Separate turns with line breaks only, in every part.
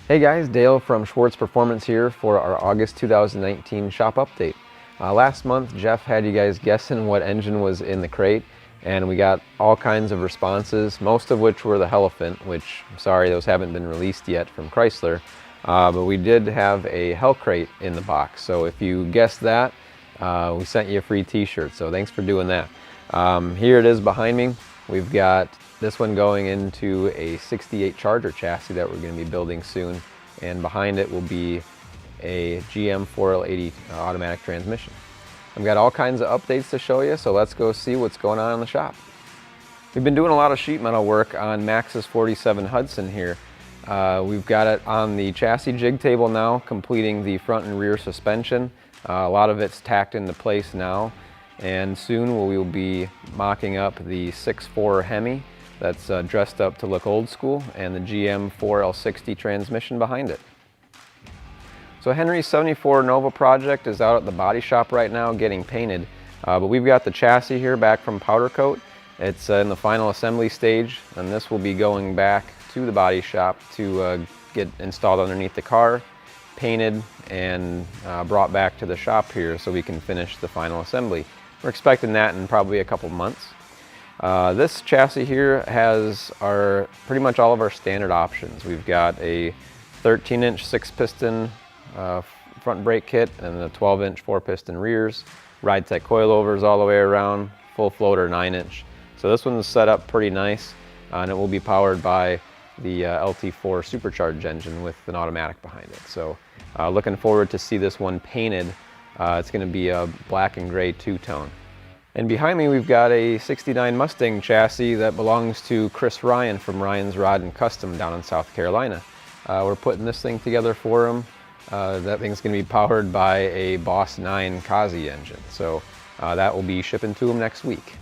Hey guys, Dale from Schwartz Performance here for our August 2019 shop update. Last month Jeff had you guys guessing what engine was in the crate, and we got all kinds of responses, most of which were the Elephant, which I'm sorry those haven't been released yet from Chrysler, but we did have a Hell crate in the box, so if you guessed that, we sent you a free t-shirt, so thanks for doing that. Here it is behind me. We've got this one going into a 68 Charger chassis that we're going to be building soon, and behind it will be a GM 4L80 automatic transmission. I've got all kinds of updates to show you, so let's go see what's going on in the shop. We've been doing a lot of sheet metal work on Maxxis 47 Hudson here. We've got it on the chassis jig table now, completing the front and rear suspension. A lot of it's tacked into place now, and soon we will be mocking up the 6.4 Hemi that's dressed up to look old school, and the GM 4L60 transmission behind it. So Henry's 74 Nova project is out at the body shop right now getting painted, but we've got the chassis here back from powder coat. It's in the final assembly stage, and this will be going back to the body shop to get installed underneath the car, painted, and brought back to the shop here so we can finish the final assembly. We're expecting that in probably a couple months. This chassis here has pretty much all of our standard options. We've got a 13-inch 6-piston front brake kit and a 12-inch 4-piston rears, Ride-Tech coilovers all the way around, full floater 9-inch. So this one's set up pretty nice, and it will be powered by the LT4 supercharged engine with an automatic behind it. So looking forward to see this one painted. It's going to be a black and gray two-tone. And behind me we've got a 69 Mustang chassis that belongs to Chris Ryan from Ryan's Rod and Custom down in South Carolina. We're putting this thing together for him. That thing's going to be powered by a Boss 9 Kazi engine, so that will be shipping to him next week.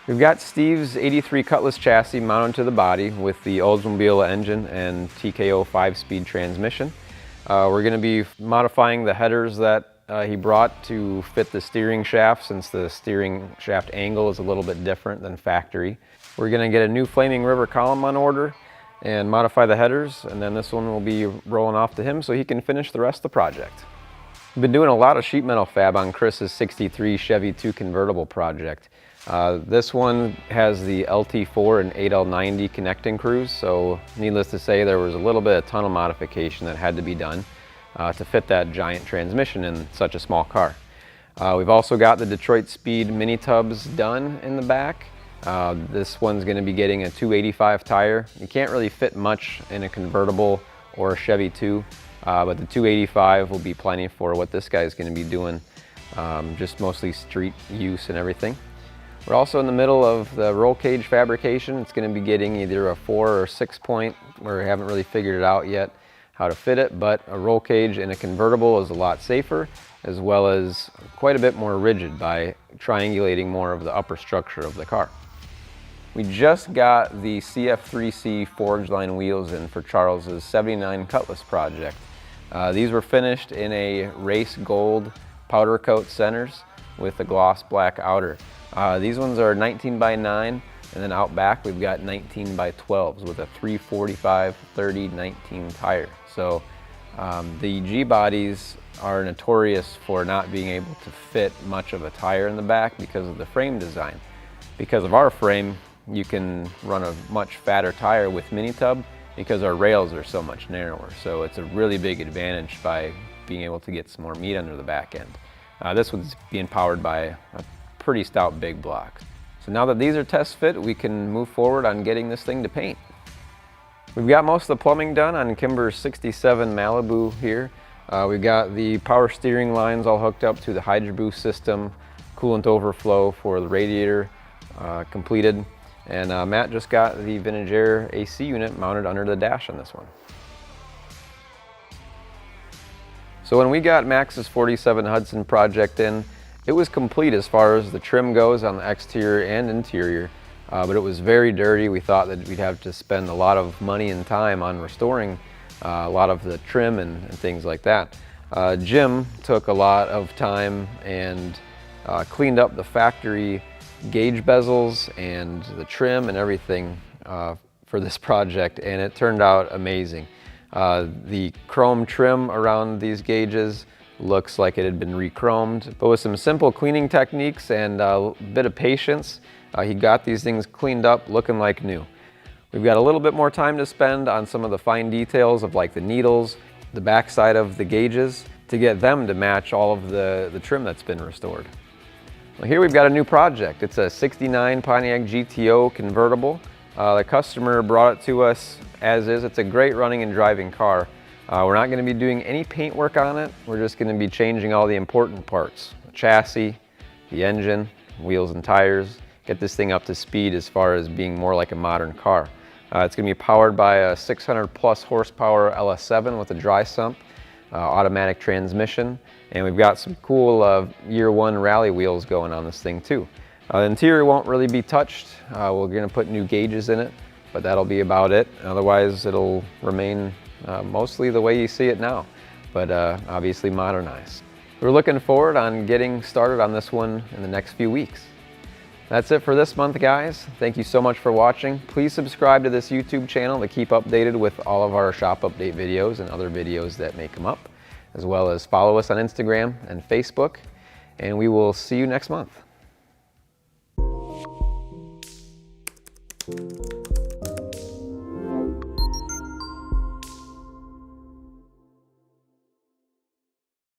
We've got Steve's 83 Cutlass chassis mounted to the body with the Oldsmobile engine and TKO 5-speed transmission. We're going to be modifying the headers that he brought to fit the steering shaft, since the steering shaft angle is a little bit different than factory. We're going to get a new Flaming River column on order and modify the headers, and then this one will be rolling off to him so he can finish the rest of the project. We've been doing a lot of sheet metal fab on Chris's 63 Chevy 2 convertible project. This one has the LT4 and 8L90 connecting crews, so needless to say there was a little bit of tunnel modification that had to be done to fit that giant transmission in such a small car. We've also got the Detroit Speed mini tubs done in the back. This one's going to be getting a 285 tire. You can't really fit much in a convertible or a Chevy 2, but the 285 will be plenty for what this guy's going to be doing, just mostly street use and everything. We're also in the middle of the roll cage fabrication. It's going to be getting either a 4 or 6 point. We haven't really figured it out yet how to fit it, but a roll cage in a convertible is a lot safer, as well as quite a bit more rigid by triangulating more of the upper structure of the car. We just got the CF3C forged line wheels in for Charles's 79 Cutlass project. These were finished in a race gold powder coat centers with a gloss black outer. These ones are 19 by 9, and then out back we've got 19 by 12s with a 345/30/19 tire. So the G-bodies are notorious for not being able to fit much of a tire in the back because of the frame design. Because of our frame, you can run a much fatter tire with mini tub because our rails are so much narrower. So it's a really big advantage by being able to get some more meat under the back end. This one's being powered by a pretty stout big block. So now that these are test fit, we can move forward on getting this thing to paint. We've got most of the plumbing done on Kimber's 67 Malibu here. We've got the power steering lines all hooked up to the Hydro Boost system, coolant overflow for the radiator completed, and Matt just got the Vintage Air AC unit mounted under the dash on this one. So when we got Maxxis 47 Hudson project in, it was complete as far as the trim goes on the exterior and interior, but it was very dirty. We thought that we'd have to spend a lot of money and time on restoring a lot of the trim and things like that. Jim took a lot of time and cleaned up the factory gauge bezels and the trim and everything for this project, and it turned out amazing. The chrome trim around these gauges looks like it had been re-chromed, but with some simple cleaning techniques and a bit of patience, he got these things cleaned up looking like new. We've got a little bit more time to spend on some of the fine details of like the needles, the backside of the gauges, to get them to match all of the trim that's been restored. Well, here we've got a new project. It's a 69 Pontiac GTO convertible. The customer brought it to us as is. It's a great running and driving car. We're not going to be doing any paint work on it. We're just going to be changing all the important parts. The chassis, the engine, wheels and tires. Get this thing up to speed as far as being more like a modern car. It's going to be powered by a 600 plus horsepower LS7 with a dry sump, automatic transmission, and we've got some cool year one rally wheels going on this thing too. The interior won't really be touched. We're going to put new gauges in it, but that'll be about it. Otherwise it'll remain mostly the way you see it now, but obviously modernized. We're looking forward on getting started on this one in the next few weeks. That's it for this month, guys. Thank you so much for watching. Please subscribe to this YouTube channel to keep updated with all of our shop update videos and other videos that may come up, as well as follow us on Instagram and Facebook, and we will see you next month.